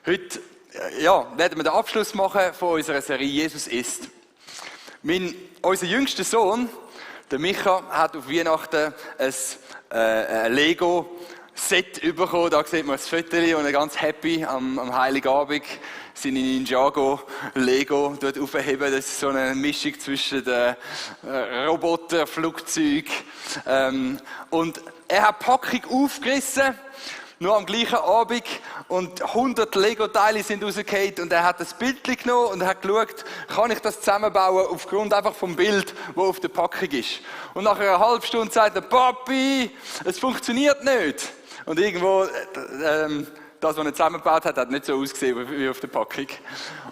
Heute werden wir den Abschluss machen von unserer Serie Jesus ist. Unser jüngster Sohn, der Micha, hat auf Weihnachten ein Lego-Set bekommen. Da sieht man das Foto und er ganz happy am Heiligabend seine Ninjago Lego dort aufheben. Das ist so eine Mischung zwischen den Roboter, Flugzeug. Und er hat die Packung aufgerissen. Nur am gleichen Abend und 100 Lego-Teile sind rausgefallen und er hat das Bild genommen und hat geschaut, kann ich das zusammenbauen aufgrund einfach vom Bild, das auf der Packung ist. Und nach einer halben Stunde sagt er, Papi, es funktioniert nicht. Und irgendwo, das, was er zusammengebaut hat, hat nicht so ausgesehen wie auf der Packung.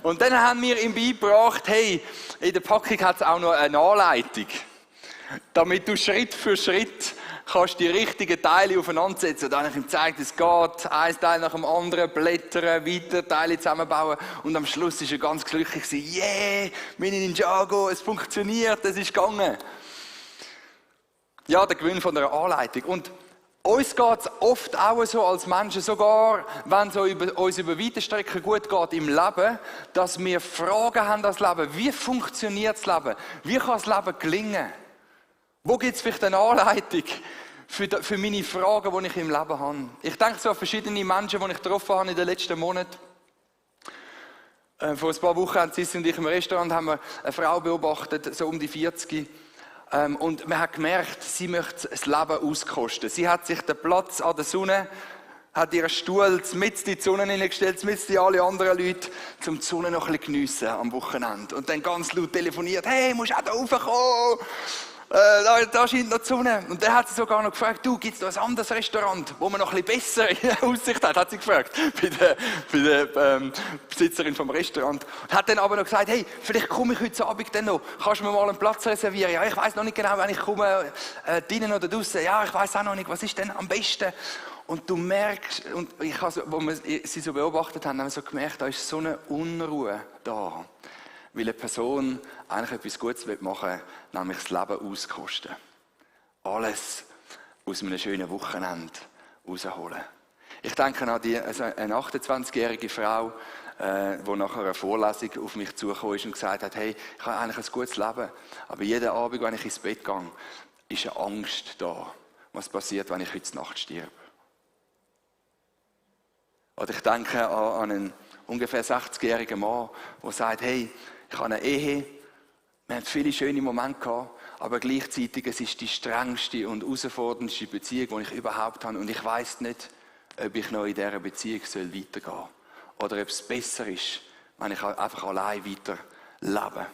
Und dann haben wir ihm beigebracht, hey, in der Packung hat es auch noch eine Anleitung, damit du Schritt für Schritt kannst die richtigen Teile aufeinandersetzen. Und dann habe ich ihm gezeigt, es geht, ein Teil nach dem anderen, blättern, weiter, Teile zusammenbauen. Und am Schluss war er ganz glücklich. Yeah, meine Ninjago, es funktioniert, es ist gegangen. Ja, der Gewinn von einer Anleitung. Und uns geht es oft auch so als Menschen, sogar wenn es uns über weite Strecken gut geht im Leben, dass wir Fragen haben an das Leben. Wie funktioniert das Leben? Wie kann das Leben gelingen? Wo gibt es vielleicht eine Anleitung für meine Fragen, die ich im Leben habe? Ich denke so an verschiedene Menschen, die ich getroffen habe in den letzten Monaten. Vor ein paar Wochen haben Sissi und ich im Restaurant haben wir eine Frau beobachtet, so um die 40. Und man hat gemerkt, sie möchte das Leben auskosten. Sie hat sich den Platz an der Sonne, hat ihren Stuhl mitten in die Sonne hineingestellt, mitten in alle anderen Leute, um die Sonne noch ein bisschen geniessen am Wochenende. Und dann ganz laut telefoniert, hey, musst auch da raufkommen? Da scheint noch die Sonne. Und dann hat sie sogar noch gefragt, du, gibt es noch ein anderes Restaurant, wo man noch ein bisschen bessere Aussicht hat sie gefragt, bei der Besitzerin vom Restaurant. Und hat dann aber noch gesagt, hey, vielleicht komme ich heute Abend dann noch, kannst du mir mal einen Platz reservieren? Ja, ich weiss noch nicht genau, wenn ich komme, drinnen oder draussen. Ja, ich weiss auch noch nicht, was ist denn am besten? Und du merkst, und ich habe, wo wir sie so beobachtet haben, haben wir so gemerkt, da ist so eine Unruhe da. Weil eine Person eigentlich etwas Gutes machen will, nämlich das Leben auskosten. Alles aus einem schönen Wochenende rausholen. Ich denke an eine 28-jährige Frau, die nach einer Vorlesung auf mich zugekommen ist und gesagt hat, hey, ich habe eigentlich ein gutes Leben, aber jeden Abend, wenn ich ins Bett gehe, ist eine Angst da. Was passiert, wenn ich heute Nacht sterbe? Oder ich denke an einen ungefähr 60-jährigen Mann, der sagt, hey, ich habe eine Ehe, wir haben viele schöne Momente gehabt, aber gleichzeitig es ist die strengste und herausforderndste Beziehung, die ich überhaupt habe. Und ich weiss nicht, ob ich noch in dieser Beziehung weitergehen soll. Oder ob es besser ist, wenn ich einfach allein weiter lebe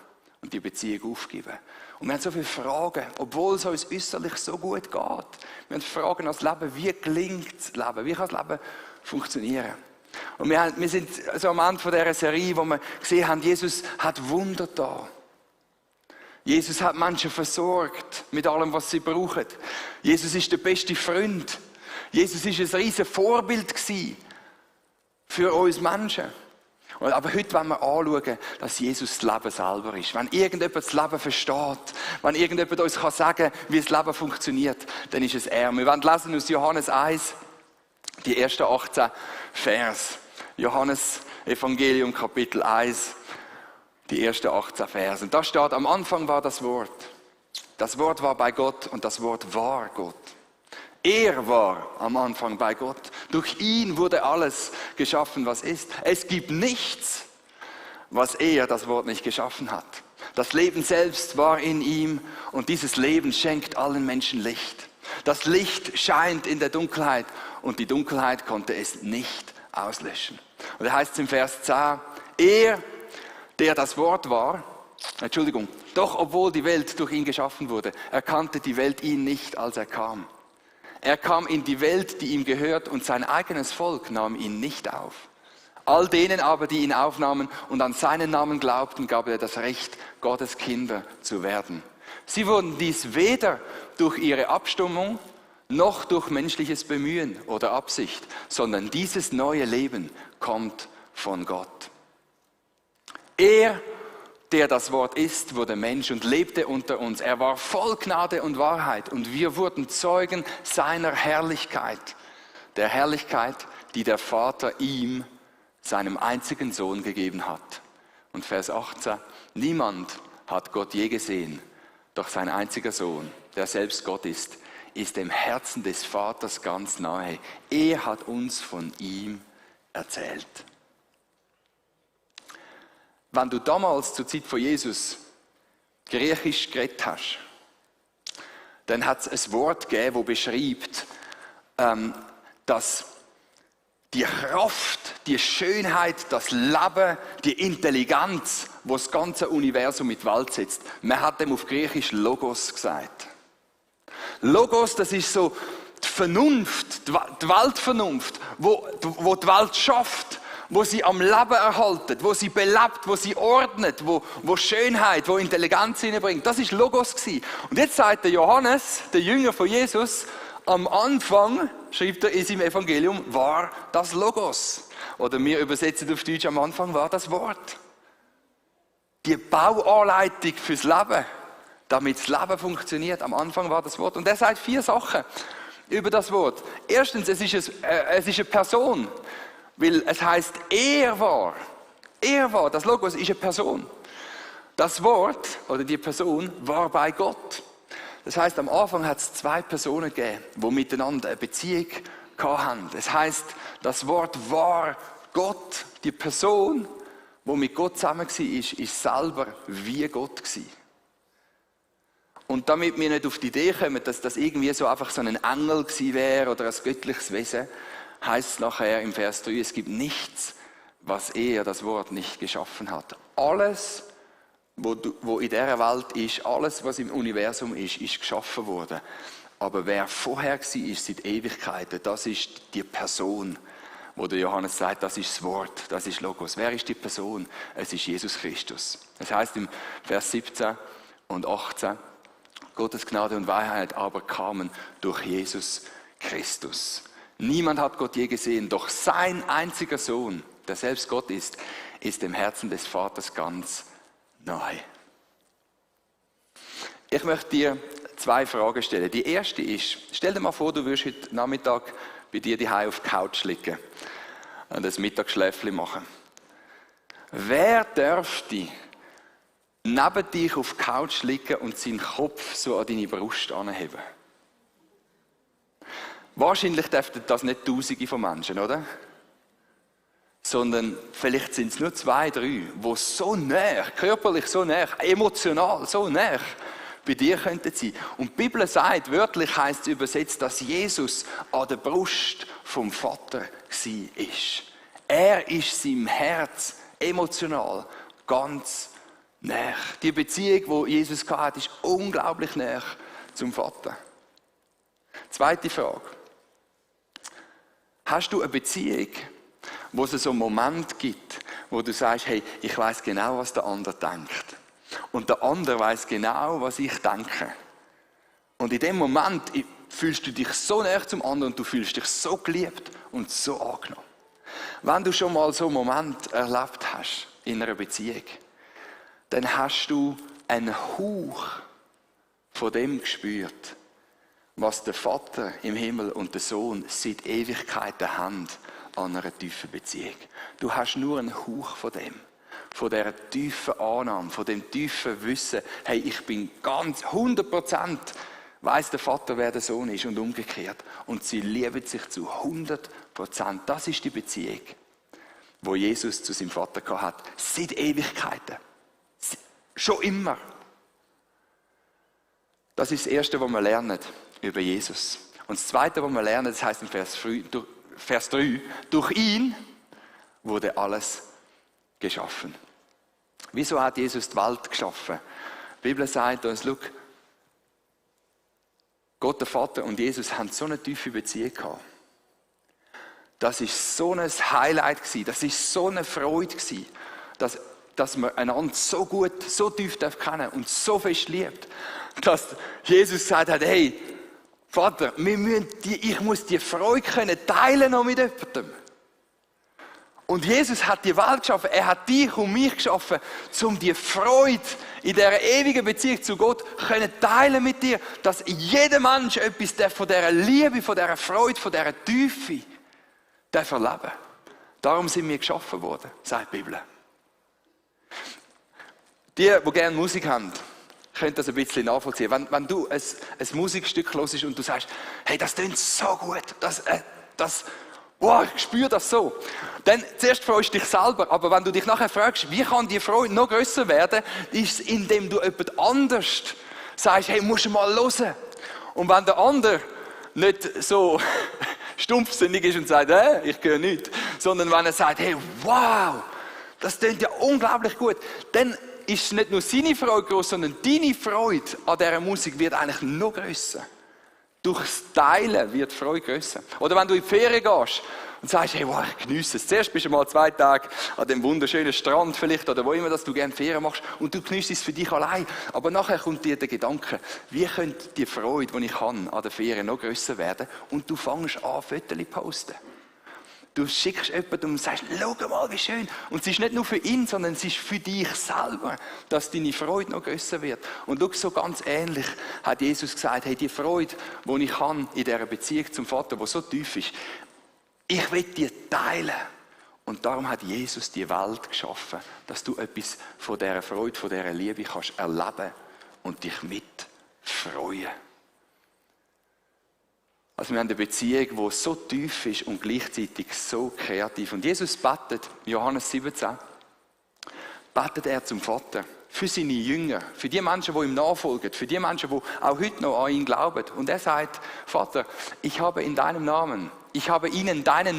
und die Beziehung aufgebe. Und wir haben so viele Fragen, obwohl es uns äußerlich so gut geht. Wir haben Fragen ans Leben, wie gelingt das Leben, wie kann das Leben funktionieren? Und wir sind so am Ende dieser Serie, wo wir gesehen haben, Jesus hat Wunder da. Jesus hat Menschen versorgt mit allem, was sie brauchen. Jesus ist der beste Freund. Jesus ist ein riesiges Vorbild gewesen für uns Menschen. Aber heute wollen wir anschauen, dass Jesus das Leben selber ist. Wenn irgendjemand das Leben versteht, wenn irgendjemand uns sagen kann, wie das Leben funktioniert, dann ist es er. Wir wollen lesen aus Johannes 1, die ersten 18 Vers. Johannes Evangelium Kapitel 1, die ersten 18 Vers. Und da steht, am Anfang war das Wort. Das Wort war bei Gott und das Wort war Gott. Er war am Anfang bei Gott. Durch ihn wurde alles geschaffen, was ist. Es gibt nichts, was er, das Wort, nicht geschaffen hat. Das Leben selbst war in ihm und dieses Leben schenkt allen Menschen Licht. Das Licht scheint in der Dunkelheit und die Dunkelheit konnte es nicht auslöschen. Und da heißt es im Vers 10, er, der das Wort war, doch obwohl die Welt durch ihn geschaffen wurde, erkannte die Welt ihn nicht, als er kam. Er kam in die Welt, die ihm gehört, und sein eigenes Volk nahm ihn nicht auf. All denen aber, die ihn aufnahmen und an seinen Namen glaubten, gab er das Recht, Gottes Kinder zu werden. Sie wurden dies weder durch ihre Abstammung noch durch menschliches Bemühen oder Absicht, sondern dieses neue Leben kommt von Gott. Er, der das Wort ist, wurde Mensch und lebte unter uns. Er war voll Gnade und Wahrheit und wir wurden Zeugen seiner Herrlichkeit, der Herrlichkeit, die der Vater ihm seinem einzigen Sohn gegeben hat. Und Vers 18, niemand hat Gott je gesehen, doch sein einziger Sohn, der selbst Gott ist dem Herzen des Vaters ganz nahe. Er hat uns von ihm erzählt. Wenn du damals zur Zeit von Jesus Griechisch geredet hast, dann hat es ein Wort gegeben, das beschreibt, dass die Kraft, die Schönheit, das Leben, die Intelligenz, die das ganze Universum mit Welt setzt. Man hat dem auf Griechisch Logos gesagt. Logos, das ist so die Vernunft, die Weltvernunft, wo die Welt schafft, wo sie am Leben erhaltet, wo sie belebt, wo sie ordnet, wo Schönheit, wo Intelligenz hineinbringt. Das ist Logos gewesen. Und jetzt sagt der Johannes, der Jünger von Jesus, am Anfang, schreibt er in seinem Evangelium, war das Logos. Oder wir übersetzen auf Deutsch, am Anfang war das Wort. Die Bauanleitung fürs Leben, damit das Leben funktioniert. Am Anfang war das Wort. Und er sagt 4 Sachen über das Wort. Erstens, es ist eine Person. Weil es heißt, er war, das Logos ist eine Person. Das Wort oder die Person war bei Gott. Das heißt, am Anfang hat es 2 Personen gegeben, die miteinander eine Beziehung hatten. Das heißt, das Wort war Gott. Die Person, die mit Gott zusammen war, ist selber wie Gott gewesen. Und damit wir nicht auf die Idee kommen, dass das irgendwie so einfach so ein Engel gewesen wäre oder ein göttliches Wesen, heißt es nachher im Vers 3, es gibt nichts, was er, das Wort, nicht geschaffen hat. Alles, wo in dieser Welt ist, alles, was im Universum ist geschaffen worden. Aber wer vorher war, seit Ewigkeiten, das ist die Person, wo der Johannes sagt, das ist das Wort, das ist Logos. Wer ist die Person? Es ist Jesus Christus. Das heißt im Vers 17 und 18, Gottes Gnade und Wahrheit aber kamen durch Jesus Christus. Niemand hat Gott je gesehen, doch sein einziger Sohn, der selbst Gott ist dem Herzen des Vaters ganz nahe. Ich möchte dir 2 Fragen stellen. Die erste ist, stell dir mal vor, du würdest heute Nachmittag bei dir daheim auf die Couch liegen und ein Mittagsschläfchen machen. Wer dürfte neben dich auf der Couch liegen und seinen Kopf so an deine Brust anheben? Wahrscheinlich dürften das nicht Tausende von Menschen, oder? Sondern vielleicht sind es nur 2, 3, die so nah, körperlich so nah, emotional so nah bei dir könnten sein. Und die Bibel sagt, wörtlich heisst es übersetzt, dass Jesus an der Brust vom Vater war. Er ist seinem Herz emotional ganz nah. Die Beziehung, die Jesus hatte, ist unglaublich nah zum Vater. Zweite Frage. Hast du eine Beziehung, wo es so einen Moment gibt, wo du sagst, hey, ich weiß genau, was der andere denkt. Und der andere weiß genau, was ich denke. Und in dem Moment fühlst du dich so näher zum anderen und du fühlst dich so geliebt und so angenommen. Wenn du schon mal so einen Moment erlebt hast in einer Beziehung, dann hast du einen Hauch von dem gespürt, was der Vater im Himmel und der Sohn seit Ewigkeiten haben an einer tiefen Beziehung. Du hast nur einen Hauch von dem, von dieser tiefen Annahme, von dem tiefen Wissen, hey, ich bin ganz 100%, weiss der Vater, wer der Sohn ist und umgekehrt. Und sie lieben sich zu 100%. Das ist die Beziehung, wo Jesus zu seinem Vater hat, seit Ewigkeiten. Schon immer. Das ist das Erste, was wir lernen über Jesus. Und das Zweite, was wir lernen, das heißt in Vers 3, durch ihn wurde alles geschaffen. Wieso hat Jesus die Welt geschaffen? Die Bibel sagt uns, schau, Gott der Vater und Jesus haben so eine tiefe Beziehung gehabt. Das war so ein Highlight gewesen, das war so eine Freude gewesen, dass man einander so gut, so tief kennen und so fest liebt, dass Jesus gesagt hat, hey, Vater, ich muss die Freude können teilen noch mit jemandem. Und Jesus hat die Welt geschaffen, er hat dich und mich geschaffen, um die Freude in dieser ewigen Beziehung zu Gott können teilen mit dir, dass jeder Mensch etwas von dieser Liebe, von dieser Freude, von dieser Tiefe erleben darf. Darum sind wir geschaffen worden, sagt die Bibel. Die gerne Musik haben, können das ein bisschen nachvollziehen. Wenn du ein Musikstück hörst und du sagst, hey, das klingt so gut, wow, ich spüre das so. Dann zuerst freust du dich selber, aber wenn du dich nachher fragst, wie kann die Freude noch grösser werden, ist es, indem du jemand anders sagst, hey, musst du mal hören. Und wenn der andere nicht so stumpfsinnig ist und sagt, ich höre nichts, sondern wenn er sagt, hey, wow, das klingt ja unglaublich gut, dann ist nicht nur seine Freude groß, sondern deine Freude an dieser Musik wird eigentlich noch grösser. Durchs Teilen wird die Freude grösser. Oder wenn du in die Ferien gehst und sagst, hey, wow, ich geniesse es. Zuerst bist du mal 2 Tage an dem wunderschönen Strand vielleicht oder wo immer, dass du gerne Ferien machst und du geniesst es für dich allein. Aber nachher kommt dir der Gedanke, wie könnte die Freude, die ich habe an der Ferien noch grösser werden? Und du fängst an, Fotos zu posten. Du schickst jemanden und sagst, schau mal, wie schön. Und es ist nicht nur für ihn, sondern es ist für dich selber, dass deine Freude noch grösser wird. Und schau, so ganz ähnlich hat Jesus gesagt, hey, die Freude, die ich habe in dieser Beziehung zum Vater, die so tief ist, ich will die teilen. Und darum hat Jesus die Welt geschaffen, dass du etwas von dieser Freude, von dieser Liebe kannst erleben und dich mit freuen. Also wir haben eine Beziehung, die so tief ist und gleichzeitig so kreativ. Und Jesus betet, Johannes 17, betet er zum Vater für seine Jünger, für die Menschen, die ihm nachfolgen, für die Menschen, die auch heute noch an ihn glauben. Und er sagt, Vater, ich habe ihnen deinen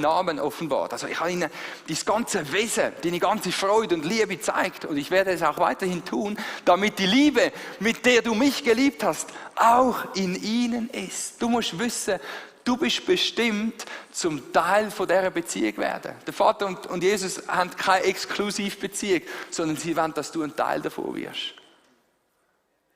Namen offenbart. Also ich habe ihnen das ganze Wesen, deine ganze Freude und Liebe gezeigt. Und ich werde es auch weiterhin tun, damit die Liebe, mit der du mich geliebt hast, auch in ihnen ist. Du musst wissen, du bist bestimmt zum Teil von dieser Beziehung werden. Der Vater und Jesus haben keine Exklusivbeziehung, sondern sie wollen, dass du ein Teil davon wirst.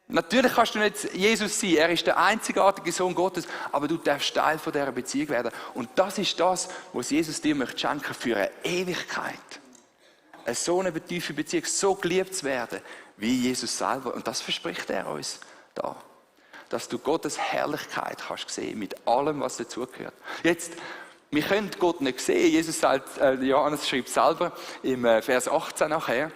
Natürlich kannst du nicht Jesus sein, er ist der einzigartige Sohn Gottes, aber du darfst Teil von dieser Beziehung werden. Und das ist das, was Jesus dir möchte schenken für eine Ewigkeit. So eine tiefe Beziehung, so geliebt zu werden, wie Jesus selber. Und das verspricht er uns da. Dass du Gottes Herrlichkeit kannst sehen, mit allem, was dazugehört. Jetzt, wir können Gott nicht sehen. Jesus sagt, Johannes schreibt selber im Vers 18 nachher,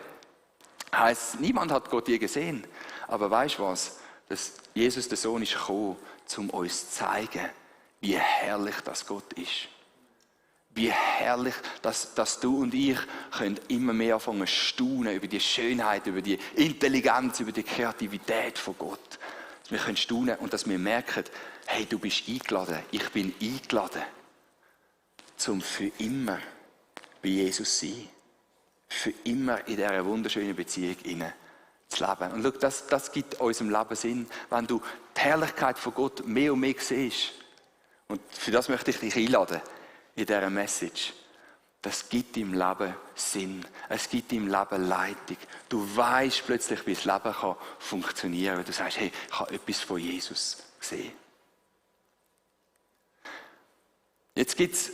heißt, niemand hat Gott je gesehen. Aber weißt du was? Dass Jesus, der Sohn, ist gekommen, um uns zu zeigen, wie herrlich das Gott ist. Wie herrlich, dass du und ich können immer mehr anfangen zu staunen über die Schönheit, über die Intelligenz, über die Kreativität von Gott. Dass wir können staunen und dass wir merken, hey, du bist eingeladen, ich bin eingeladen, zum für immer bei Jesus zu sein. Für immer in dieser wunderschönen Beziehung hinein zu leben. Und schau, das gibt unserem Leben Sinn, wenn du die Herrlichkeit von Gott mehr und mehr siehst. Und für das möchte ich dich einladen, in dieser Message. Das gibt im Leben Sinn. Es gibt im Leben Leitung. Du weißt plötzlich, wie das Leben kann funktionieren kann. Du sagst, hey, ich habe etwas von Jesus gesehen. Jetzt gibt es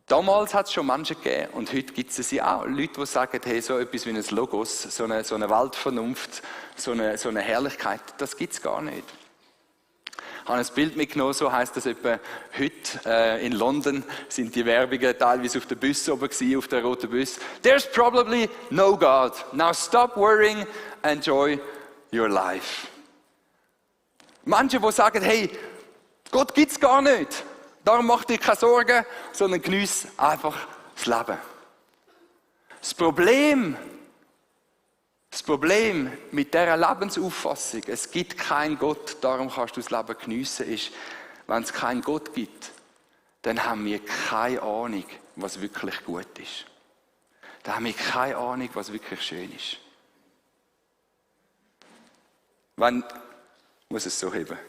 damals hat es schon Menschen gegeben und heute gibt es ja auch. Leute, die sagen, hey, so etwas wie ein Logos, so eine Weltvernunft, so eine Herrlichkeit, das gibt es gar nicht. Ich habe ein Bild mitgenommen, so heisst das etwa heute in London, sind die Werbungen teilweise auf den Bus oben gewesen, auf der roten Bus. There's probably no God. Now stop worrying, enjoy your life. Manche, die sagen, hey, Gott gibt es gar nicht. Darum mach dir keine Sorgen, sondern geniess einfach das Leben. Das Problem mit dieser Lebensauffassung, es gibt keinen Gott, darum kannst du das Leben geniessen, ist, wenn es keinen Gott gibt, dann haben wir keine Ahnung, was wirklich gut ist. Dann haben wir keine Ahnung, was wirklich schön ist. Ich muss es so heben.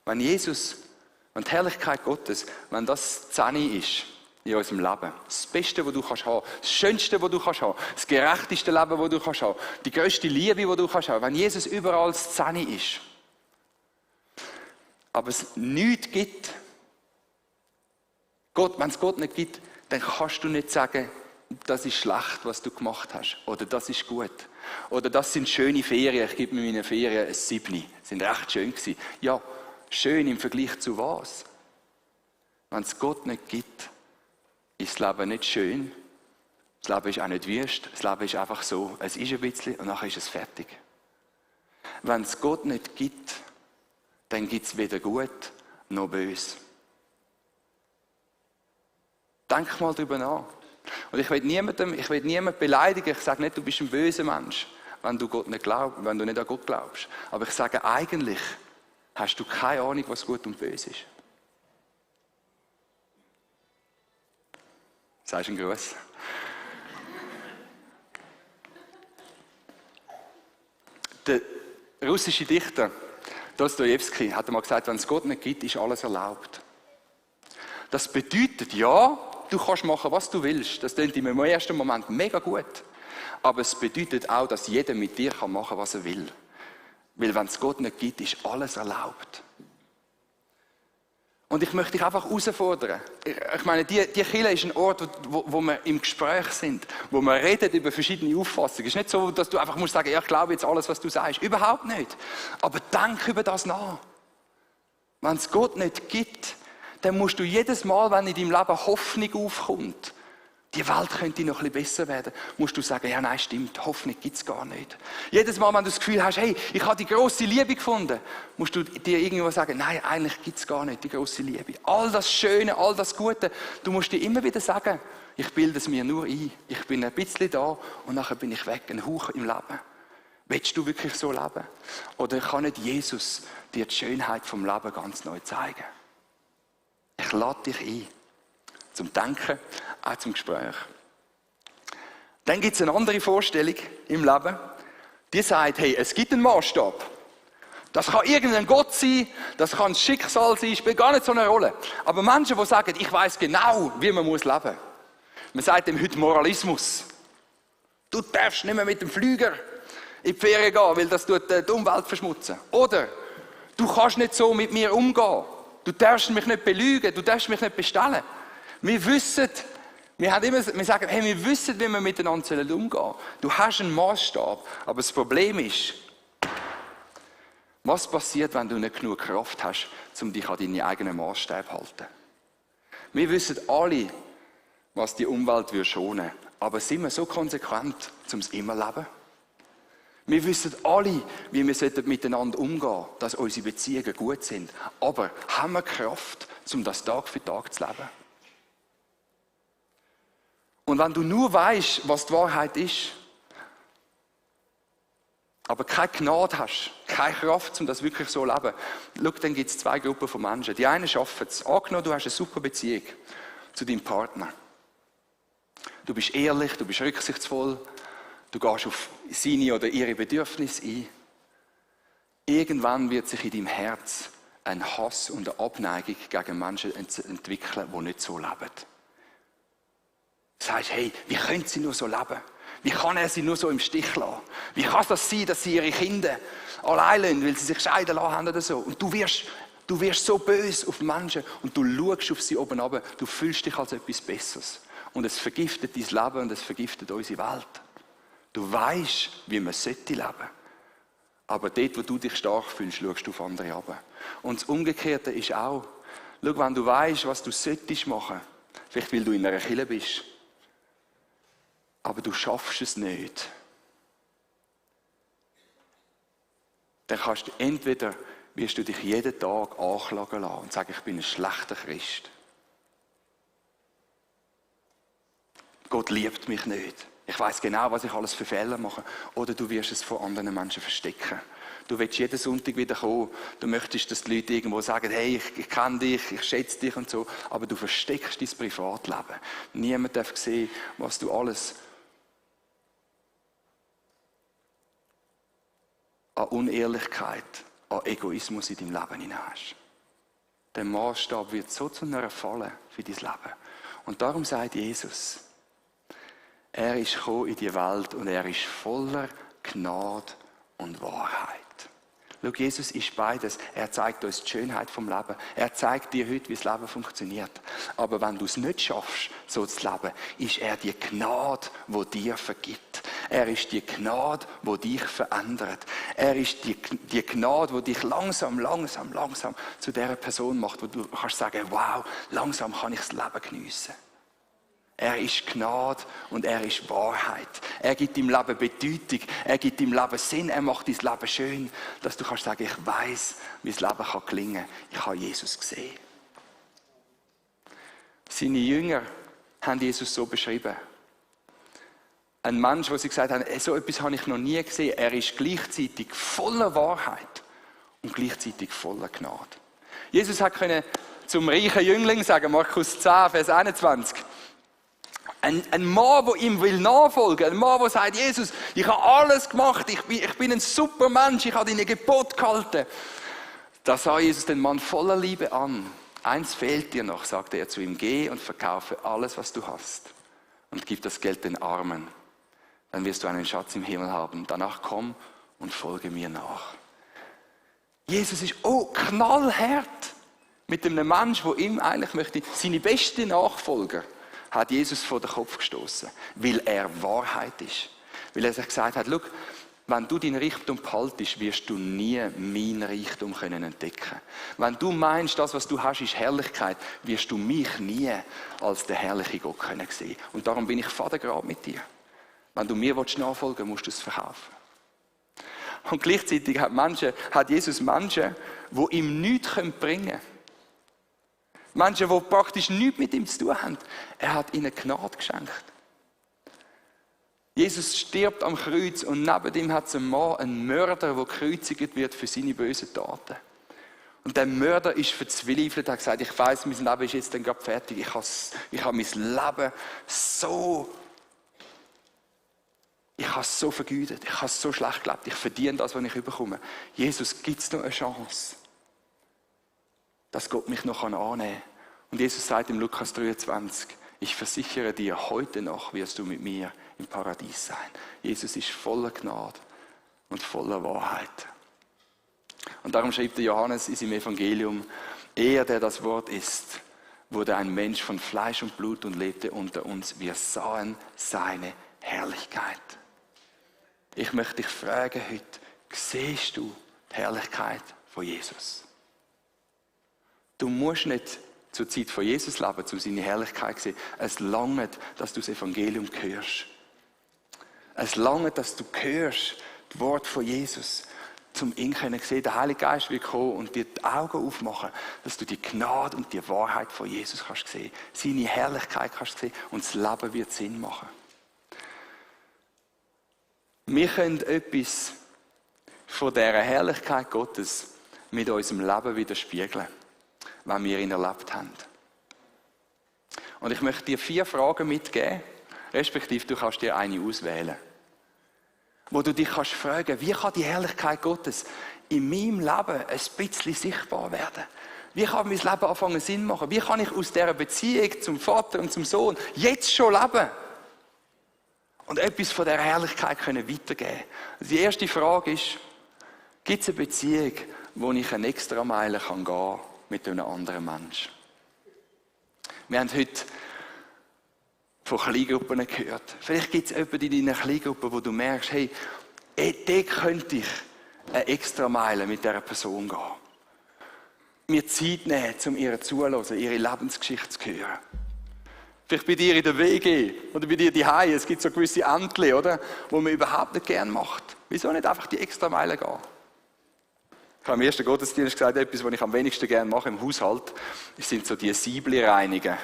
Wenn Jesus und die Herrlichkeit Gottes, wenn das Zehni ist in unserem Leben, das Beste, was du kannst haben, das Schönste, was du kannst haben, das gerechteste Leben, das du kannst haben, die grösste Liebe, die du kannst haben, wenn Jesus überall das Zehni ist, aber es nichts gibt, wenn es Gott nicht gibt, dann kannst du nicht sagen, das ist schlecht, was du gemacht hast, oder das ist gut, oder das sind schöne Ferien, ich gebe mir meine Ferien ein 7, sind recht schön gewesen. Ja, schön im Vergleich zu was? Wenn es Gott nicht gibt, ist das Leben nicht schön, Das Leben ist auch nicht wüst. Das Leben ist einfach so, es ist ein bisschen und nachher ist es fertig. Wenn es Gott nicht gibt, dann gibt es weder gut noch böse. Denk mal darüber nach. Und ich will niemanden beleidigen. Ich sage nicht, du bist ein böser Mensch, wenn du nicht an Gott glaubst. Aber ich sage, eigentlich hast du keine Ahnung, was gut und böse ist. Sagst du einen Gruß? Der russische Dichter Dostojewski hat einmal gesagt, wenn es Gott nicht gibt, ist alles erlaubt. Das bedeutet, ja, du kannst machen, was du willst. Das klingt im ersten Moment mega gut. Aber es bedeutet auch, dass jeder mit dir machen kann, was er will. Weil wenn es Gott nicht gibt, ist alles erlaubt. Und ich möchte dich einfach herausfordern. Ich meine, die Kirche ist ein Ort, wo wir im Gespräch sind, wo wir reden über verschiedene Auffassungen. Es ist nicht so, dass du einfach musst sagen, ja, ich glaube jetzt alles, was du sagst. Überhaupt nicht. Aber denk über das nach. Wenn es Gott nicht gibt, dann musst du jedes Mal, wenn in deinem Leben Hoffnung aufkommt, die Welt könnte noch ein bisschen besser werden, musst du sagen, ja, nein, stimmt, Hoffnung gibt es gar nicht. Jedes Mal, wenn du das Gefühl hast, hey, ich habe die grosse Liebe gefunden, musst du dir irgendwo sagen, nein, eigentlich gibt es gar nicht die grosse Liebe. All das Schöne, all das Gute, du musst dir immer wieder sagen, ich bilde es mir nur ein, ich bin ein bisschen da und nachher bin ich weg, ein Hauch im Leben. Willst du wirklich so leben? Oder kann nicht Jesus dir die Schönheit vom Leben ganz neu zeigen? Ich lade dich ein. Zum Denken, auch zum Gespräch. Dann gibt es eine andere Vorstellung im Leben, die sagt, hey, es gibt einen Maßstab. Das kann irgendein Gott sein, das kann ein Schicksal sein, spielt gar nicht so eine Rolle. Aber Menschen, die sagen, ich weiß genau, wie man leben muss. Man sagt dem heute Moralismus. Du darfst nicht mehr mit dem Flüger in die Ferien gehen, weil das tut die Umwelt verschmutzen. Oder du kannst nicht so mit mir umgehen. Du darfst mich nicht belügen, du darfst mich nicht bestellen. Wir wissen, wir sagen, hey, wir wissen, wie wir miteinander umgehen sollen. Du hast einen Maßstab, aber das Problem ist, was passiert, wenn du nicht genug Kraft hast, um dich an deine eigenen Maßstäbe zu halten? Wir wissen alle, was die Umwelt schonen würde, aber sind wir so konsequent, um es immer zu leben? Wir wissen alle, wie wir miteinander umgehen sollten, dass unsere Beziehungen gut sind. Aber haben wir Kraft, um das Tag für Tag zu leben? Und wenn du nur weißt, was die Wahrheit ist, aber keine Gnade hast, keine Kraft, um das wirklich so zu leben, schau, dann gibt es zwei Gruppen von Menschen. Die einen schaffen es. Angenommen, du hast eine super Beziehung zu deinem Partner. Du bist ehrlich, du bist rücksichtsvoll, du gehst auf seine oder ihre Bedürfnisse ein. Irgendwann wird sich in deinem Herz ein Hass und eine Abneigung gegen Menschen entwickeln, die nicht so leben. Du sagst, hey, wie können sie nur so leben? Wie kann er sie nur so im Stich lassen? Wie kann es das sein, dass sie ihre Kinder allein lassen, weil sie sich scheiden lassen haben oder so? Und du wirst so böse auf Menschen und du schaust auf sie oben runter, du fühlst dich als etwas Besseres. Und es vergiftet dein Leben und es vergiftet unsere Welt. Du weißt, wie man leben sollte. Aber dort, wo du dich stark fühlst, schaust du auf andere runter. Und das Umgekehrte ist auch, schau, wenn du weißt, was du solltest machen, vielleicht weil du in einer Kirche bist, aber du schaffst es nicht, dann kannst du entweder, wirst du dich jeden Tag anklagen lassen und sagen, ich bin ein schlechter Christ. Gott liebt mich nicht. Ich weiß genau, was ich alles für Fehler mache. Oder du wirst es vor anderen Menschen verstecken. Du willst jeden Sonntag wieder kommen. Du möchtest, dass die Leute irgendwo sagen, hey, ich kenne dich, ich schätze dich und so. Aber du versteckst dein Privatleben. Niemand darf sehen, was du alles an Unehrlichkeit, an Egoismus in deinem Leben hinein hast. Der Maßstab wird so zu einer Falle für dein Leben. Und darum sagt Jesus, er ist gekommen in die Welt und er ist voller Gnade und Wahrheit. Schau, Jesus ist beides. Er zeigt uns die Schönheit vom Leben. Er zeigt dir heute, wie das Leben funktioniert. Aber wenn du es nicht schaffst, so zu leben, ist er die Gnade, die dir vergibt. Er ist die Gnade, die dich verändert. Er ist die Gnade, die dich langsam zu der Person macht, wo du kannst sagen, wow, langsam kann ich das Leben geniessen. Er ist Gnade und er ist Wahrheit. Er gibt deinem Leben Bedeutung, er gibt deinem Leben Sinn, er macht dein Leben schön, dass du kannst sagen, ich weiss, wie das Leben kann gelingen. Ich habe Jesus gesehen. Seine Jünger haben Jesus so beschrieben. Ein Mensch, wo sie gesagt haben, so etwas habe ich noch nie gesehen. Er ist gleichzeitig voller Wahrheit und gleichzeitig voller Gnade. Jesus hat können zum reichen Jüngling sagen, Markus 10, Vers 21. Ein Mann, der ihm nachfolgen will, ein Mann, der sagt, Jesus, ich habe alles gemacht, ich bin ein super Mensch, ich habe deine Gebote gehalten. Da sah Jesus den Mann voller Liebe an. Eins fehlt dir noch, sagte er zu ihm, geh und verkaufe alles, was du hast und gib das Geld den Armen. Dann wirst du einen Schatz im Himmel haben. Danach komm und folge mir nach. Jesus ist knallhart mit einem Menschen, der ihm eigentlich möchte, seine besten Nachfolger, hat Jesus vor den Kopf gestoßen, weil er Wahrheit ist. Weil er sich gesagt hat, schau, wenn du deinen Reichtum behaltest, wirst du nie meinen Reichtum entdecken können. Wenn du meinst, das, was du hast, ist Herrlichkeit, wirst du mich nie als den herrlichen Gott sehen. Und darum bin ich Vatergrad mit dir. Wenn du mir nachfolgen willst, musst du es verkaufen. Und gleichzeitig hat Jesus Menschen, die ihm nichts bringen können. Menschen, die praktisch nichts mit ihm zu tun haben. Er hat ihnen Gnade geschenkt. Jesus stirbt am Kreuz und neben ihm hat es einen Mann, einen Mörder, der gekreuzigt wird für seine bösen Taten. Und der Mörder ist verzweifelt, hat gesagt, ich weiss, mein Leben ist jetzt dann gerade fertig. Ich habe mein Leben so vergeudet, ich habe so schlecht gelebt, ich verdiene das, was ich bekomme. Jesus, gibt es noch eine Chance, dass Gott mich noch annehmen kann? Und Jesus sagt im Lukas 23, ich versichere dir, heute noch wirst du mit mir im Paradies sein. Jesus ist voller Gnade und voller Wahrheit. Und darum schreibt der Johannes in seinem Evangelium, er, der das Wort ist, wurde ein Mensch von Fleisch und Blut und lebte unter uns. Wir sahen seine Herrlichkeit. Ich möchte dich fragen heute, siehst du die Herrlichkeit von Jesus? Du musst nicht zur Zeit von Jesus leben, um seine Herrlichkeit zu sehen. Es langt, dass du das Evangelium hörst. Es langt, dass du hörst, das Wort von Jesus, zum ihn zu sehen. Der Heilige Geist wird kommen und dir die Augen aufmachen, dass du die Gnade und die Wahrheit von Jesus kannst sehen. Seine Herrlichkeit kannst sehen und das Leben wird Sinn machen. Wir können etwas von dieser Herrlichkeit Gottes mit unserem Leben widerspiegeln, wenn wir ihn erlebt haben. Und ich möchte dir 4 Fragen mitgeben, respektive du kannst dir eine auswählen, wo du dich kannst fragen, wie kann die Herrlichkeit Gottes in meinem Leben ein bisschen sichtbar werden? Wie kann mein Leben anfangen Sinn zu machen? Wie kann ich aus dieser Beziehung zum Vater und zum Sohn jetzt schon leben? Und etwas von dieser Herrlichkeit weitergeben können. Die erste Frage ist, gibt es eine Beziehung, wo ich eine extra Meile gehen kann mit einem anderen Menschen? Wir haben heute von Kleingruppen gehört. Vielleicht gibt es jemanden in deiner Kleingruppe, wo du merkst, hey, dort könnte ich eine extra Meile mit dieser Person gehen. Mir Zeit nehmen, um ihr zuzuhören, ihre Lebensgeschichte zu hören. Vielleicht bei dir in der WG oder bei dir daheim. Es gibt so gewisse Ämter, oder, wo man überhaupt nicht gerne macht. Wieso nicht einfach die extra Meile gehen? Ich habe im ersten Gottesdienst gesagt, etwas, was ich am wenigsten gerne mache im Haushalt, sind so die Siebli reinigen,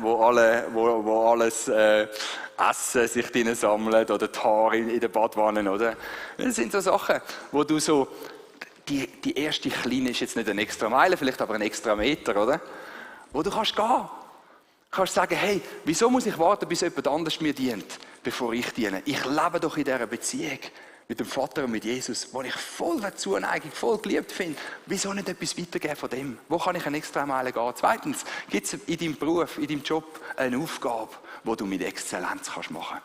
wo alles Essen sich drinnen sammelt oder die Haare in den Badwannen, oder? Das sind so Sachen, wo du so, die erste Kleine ist jetzt nicht eine extra Meile, vielleicht aber ein extra Meter, oder? Wo du kannst gehen. Du kannst sagen, hey, wieso muss ich warten, bis jemand anders mir dient, bevor ich diene? Ich lebe doch in dieser Beziehung mit dem Vater und mit Jesus, wo ich voll Zuneigung, voll geliebt finde. Wieso nicht etwas weitergeben von dem? Wo kann ich eine extra Meile gehen? Zweitens, gibt es in deinem Beruf, in deinem Job eine Aufgabe, die du mit Exzellenz machen kannst?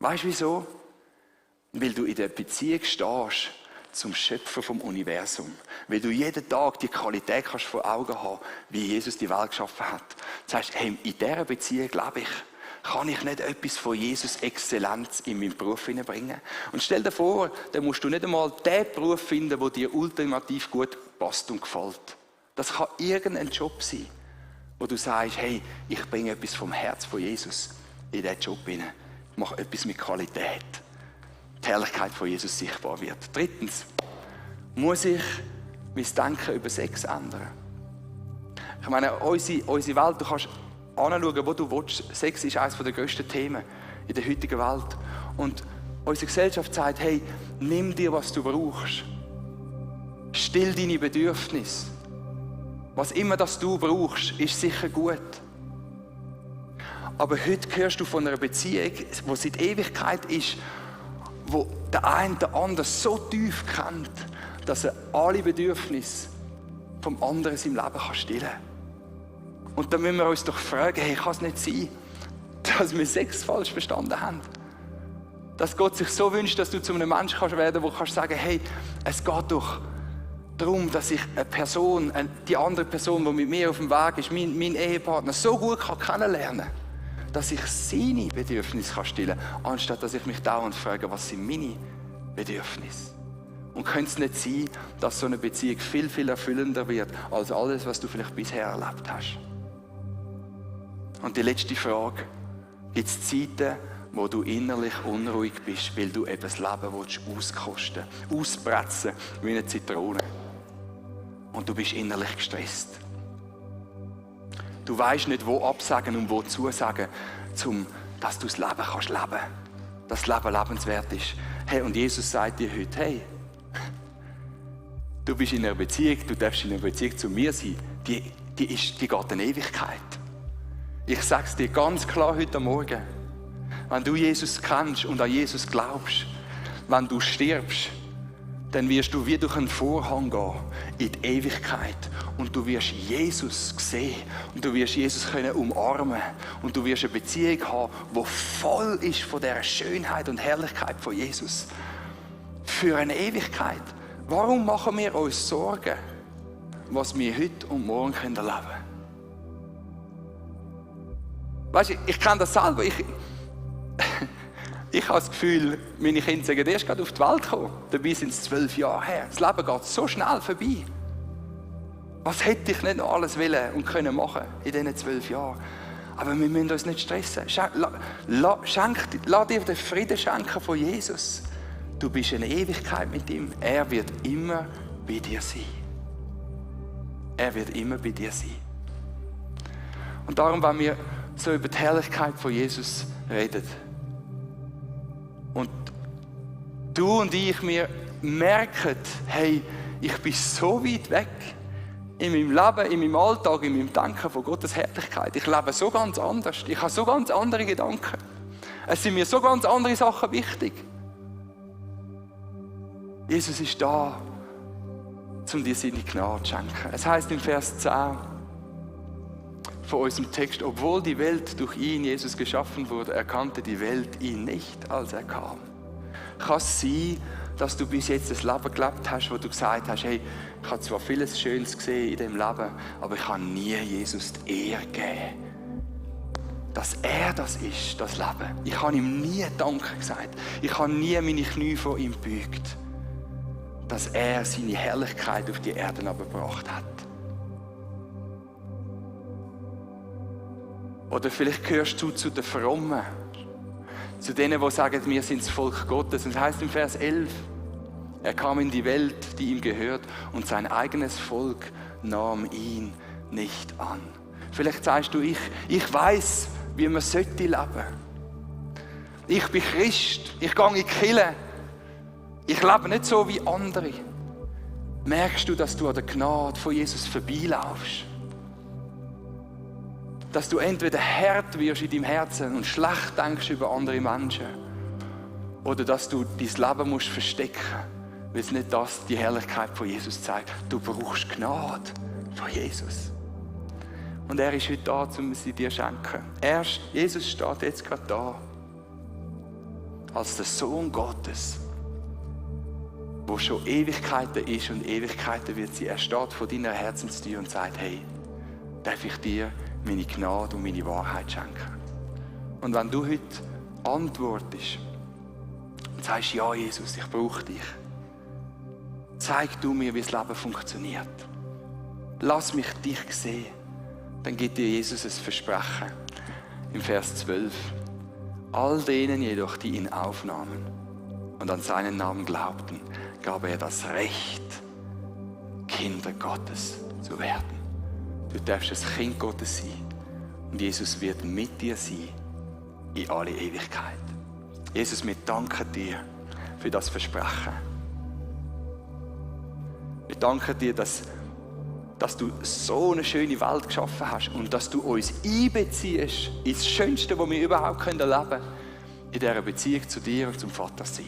Weißt du wieso? Weil du in der Beziehung stehst zum Schöpfer vom Universum. Weil du jeden Tag die Qualität kannst vor Augen haben, wie Jesus die Welt geschaffen hat. Das heißt, hey, in dieser Beziehung lebe ich. Kann ich nicht etwas von Jesus Exzellenz in meinen Beruf hineinbringen? Und stell dir vor, dann musst du nicht einmal den Beruf finden, der dir ultimativ gut passt und gefällt. Das kann irgendein Job sein, wo du sagst, hey, ich bringe etwas vom Herz von Jesus in diesen Job hinein. Ich mache etwas mit Qualität. Die Herrlichkeit von Jesus sichtbar wird. Drittens, muss ich mein Denken über Sex ändern? Ich meine, unsere Welt, du kannst anschauen, wo du willst. Sex ist eines der grössten Themen in der heutigen Welt. Und unsere Gesellschaft sagt, hey, nimm dir, was du brauchst. Still deine Bedürfnisse. Was immer das du brauchst, ist sicher gut. Aber heute hörst du von einer Beziehung, die seit Ewigkeit ist, wo der eine den anderen so tief kennt, dass er alle Bedürfnisse vom anderen in seinem Leben stillen kann. Und dann müssen wir uns doch fragen, hey, kann es nicht sein, dass wir Sex falsch verstanden haben? Dass Gott sich so wünscht, dass du zu einem Menschen werden kannst, wo du sagen, hey, es geht doch darum, dass ich eine Person, die andere Person, die mit mir auf dem Weg ist, mein Ehepartner, so gut kennenlernen kann, dass ich seine Bedürfnisse stillen kann, anstatt dass ich mich dauernd frage, was sind meine Bedürfnisse? Und könnte es nicht sein, dass so eine Beziehung viel, viel erfüllender wird, als alles, was du vielleicht bisher erlebt hast? Und die letzte Frage, gibt es Zeiten, wo du innerlich unruhig bist, weil du eben das Leben auskosten willst, auspressen, wie eine Zitrone. Und du bist innerlich gestresst. Du weißt nicht, wo absagen und wo zusagen, dass du das Leben kannst leben. Dass das Leben lebenswert ist. Hey, und Jesus sagt dir heute, hey, du bist in einer Beziehung, du darfst in einer Beziehung zu mir sein, die geht in Ewigkeit. Ich sage es dir ganz klar heute Morgen. Wenn du Jesus kennst und an Jesus glaubst, wenn du stirbst, dann wirst du wie durch einen Vorhang gehen in die Ewigkeit. Und du wirst Jesus sehen. Und du wirst Jesus können umarmen. Und du wirst eine Beziehung haben, die voll ist von dieser Schönheit und Herrlichkeit von Jesus. Für eine Ewigkeit. Warum machen wir uns Sorgen, was wir heute und morgen erleben können? Weißt du, ich kenne das selber. Ich habe das Gefühl, meine Kinder sind erst gerade auf die Welt gekommen. Dabei sind es 12 Jahre her. Das Leben geht so schnell vorbei. Was hätte ich nicht noch alles wollen und können machen in diesen 12 Jahren? Aber wir müssen uns nicht stressen. Lass dir den Frieden schenken von Jesus. Du bist in Ewigkeit mit ihm. Er wird immer bei dir sein. Er wird immer bei dir sein. Und darum, wenn wir so über die Herrlichkeit von Jesus reden, und du und ich, wir merken, hey, ich bin so weit weg in meinem Leben, in meinem Alltag, in meinem Denken von Gottes Herrlichkeit. Ich lebe so ganz anders. Ich habe so ganz andere Gedanken. Es sind mir so ganz andere Sachen wichtig. Jesus ist da, um dir seine Gnade zu schenken. Es heisst im Vers 10 von unserem Text, obwohl die Welt durch ihn, Jesus, geschaffen wurde, erkannte die Welt ihn nicht, als er kam. Kann es sein, dass du bis jetzt ein Leben gelebt hast, wo du gesagt hast, hey, ich habe zwar vieles Schönes gesehen in diesem Leben, aber ich habe nie Jesus die Ehre gegeben, dass er das ist, das Leben. Ich habe ihm nie Danke gesagt. Ich habe nie meine Knie vor ihm gebeugt, dass er seine Herrlichkeit auf die Erde gebracht hat. Oder vielleicht gehörst du zu den Frommen, zu denen, die sagen, wir sind das Volk Gottes. Und es heisst im Vers 11, er kam in die Welt, die ihm gehört, und sein eigenes Volk nahm ihn nicht an. Vielleicht sagst du, ich weiss, wie man sollte leben. Ich bin Christ, ich gehe in die Kirche, ich lebe nicht so wie andere. Merkst du, dass du an der Gnade von Jesus vorbeilaufst? Dass du entweder hart wirst in deinem Herzen und schlecht denkst über andere Menschen, oder dass du dein Leben musst verstecken, weil es nicht das die Herrlichkeit von Jesus zeigt. Du brauchst Gnade von Jesus. Und er ist heute da, um sie dir zu schenken. Jesus steht jetzt gerade da, als der Sohn Gottes, wo schon Ewigkeiten ist und Ewigkeiten wird sie. Er steht vor deiner Herzenstür und sagt, hey, darf ich dir meine Gnade und meine Wahrheit schenken? Und wenn du heute antwortest und sagst, ja Jesus, ich brauche dich, zeig du mir, wie das Leben funktioniert. Lass mich dich sehen. dann gibt dir Jesus ein Versprechen im Vers 12. All denen jedoch, die ihn aufnahmen und an seinen Namen glaubten, gab er das Recht, Kinder Gottes zu werden. Du darfst ein Kind Gottes sein und Jesus wird mit dir sein in alle Ewigkeit. Jesus, wir danken dir für das Versprechen. Wir danken dir, dass du so eine schöne Welt geschaffen hast und dass du uns einbeziehst ins Schönste, was wir überhaupt erleben können, in dieser Beziehung zu dir und zum Vater sein.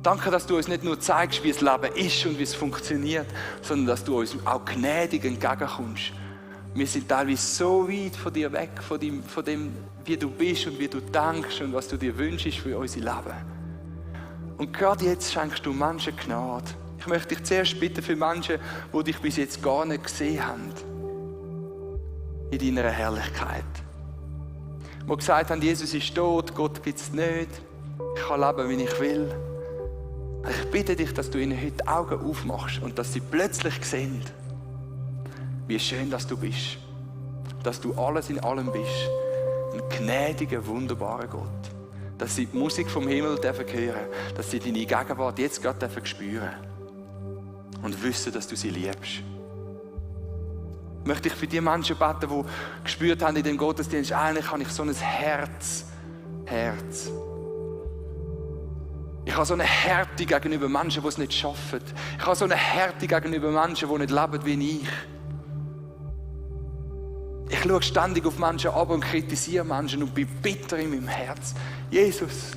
Danke, dass du uns nicht nur zeigst, wie das Leben ist und wie es funktioniert, sondern dass du uns auch gnädig entgegenkommst. Wir sind teilweise so weit von dir weg, von dem, wie du bist und wie du denkst und was du dir wünschst für unser Leben. Und gerade jetzt schenkst du Menschen Gnade. Ich möchte dich zuerst bitten für Menschen, die dich bis jetzt gar nicht gesehen haben. In deiner Herrlichkeit. Die gesagt haben, Jesus ist tot, Gott gibt es nicht. Ich kann leben, wie ich will. Ich bitte dich, dass du ihnen heute die Augen aufmachst und dass sie plötzlich sehen, wie schön, dass du bist. Dass du alles in allem bist. Ein gnädiger, wunderbarer Gott. Dass sie die Musik vom Himmel hören dürfen, dass sie deine Gegenwart jetzt gerade spüren dürfen. Und wissen, dass du sie liebst. Möchte ich für die Menschen beten, die gespürt haben in dem Gottesdienst, eigentlich habe ich so ein Herz. Ich habe so eine Härte gegenüber Menschen, die es nicht schaffen. Ich habe so eine Härte gegenüber Menschen, die nicht leben wie ich. Ich schaue ständig auf Menschen ab und kritisiere Menschen und bin bitter in meinem Herz. Jesus,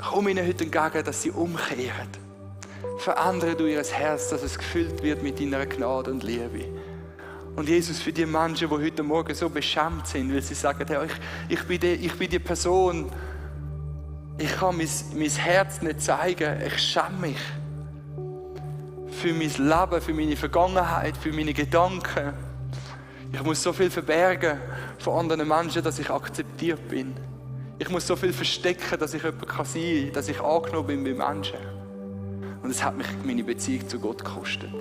komm ihnen heute entgegen, dass sie umkehren. Verändere du ihr Herz, dass es gefüllt wird mit deiner Gnade und Liebe. Und Jesus, für die Menschen, die heute Morgen so beschämt sind, weil sie sagen, hey, ich bin die Person, ich kann mein Herz nicht zeigen, ich schäme mich. Für mein Leben, für meine Vergangenheit, für meine Gedanken. Ich muss so viel verbergen von anderen Menschen, dass ich akzeptiert bin. Ich muss so viel verstecken, dass ich jemand sein kann, dass ich angenommen bin bei Menschen. Und es hat mich meine Beziehung zu Gott gekostet.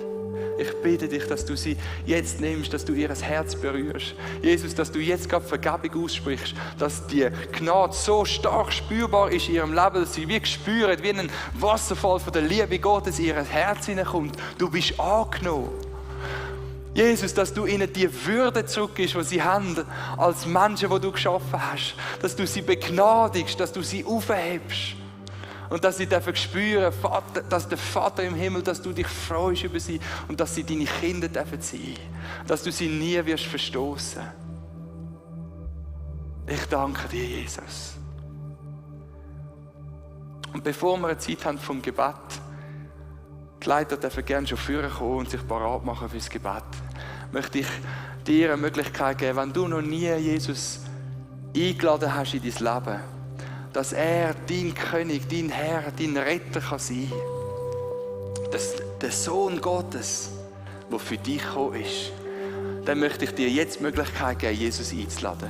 Ich bitte dich, dass du sie jetzt nimmst, dass du ihr Herz berührst. Jesus, dass du jetzt gerade Vergebung aussprichst, dass die Gnade so stark spürbar ist in ihrem Leben, dass sie wie spüren, wie ein Wasserfall von der Liebe Gottes in ihr Herz hineinkommt. Du bist angenommen. Jesus, dass du ihnen die Würde zurückgibst, die sie haben, als Menschen, die du geschaffen hast. Dass du sie begnadigst, dass du sie aufhebst. Und dass sie dürfen spüren, dass der Vater im Himmel, dass du dich freust über sie und dass sie deine Kinder dürfen sein. Dass du sie nie wirst verstoßen. Ich danke dir, Jesus. Und bevor wir eine Zeit haben vom Gebet, die Leiter dürfen gerne schon vorkommen und sich parat machen fürs Gebet, möchte ich dir eine Möglichkeit geben, wenn du noch nie Jesus eingeladen hast in dein Leben, dass er dein König, dein Herr, dein Retter kann sein. Dass der Sohn Gottes, der für dich gekommen ist, dann möchte ich dir jetzt die Möglichkeit geben, Jesus einzuladen.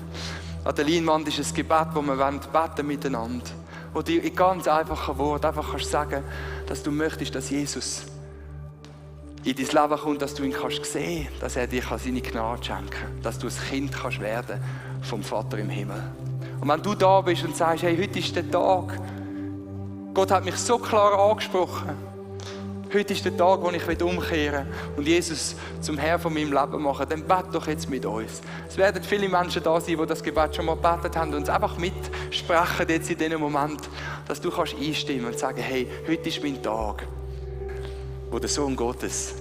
An der Leinwand ist ein Gebet, das wir beten miteinander. Wo dir in ganz einfachen Worten einfach kannst sagen, dass du möchtest, dass Jesus in dein Leben kommt, dass du ihn kannst sehen, dass er dir seine Gnade schenken kann, dass du ein Kind kannst werden vom Vater im Himmel. Und wenn du da bist und sagst, hey, heute ist der Tag, Gott hat mich so klar angesprochen, heute ist der Tag, wo ich umkehren will und Jesus zum Herr von meinem Leben machen, dann bet doch jetzt mit uns. Es werden viele Menschen da sein, die das Gebet schon mal gebetet haben und uns einfach mitsprechen jetzt in diesem Moment, dass du kannst einstimmen und sagen, hey, heute ist mein Tag, wo der Sohn Gottes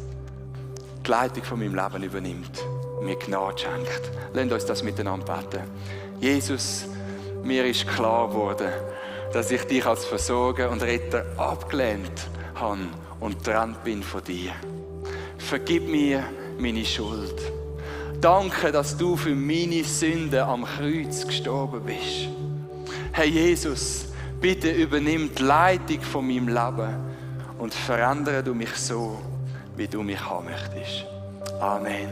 die Leitung von meinem Leben übernimmt und mir Gnade schenkt. Lasst uns das miteinander beten. Jesus, mir ist klar geworden, dass ich dich als Versorger und Retter abgelehnt habe und getrennt bin von dir. Vergib mir meine Schuld. Danke, dass du für meine Sünden am Kreuz gestorben bist. Herr Jesus, bitte übernimm die Leitung von meinem Leben und verändere du mich so, wie du mich haben möchtest. Amen.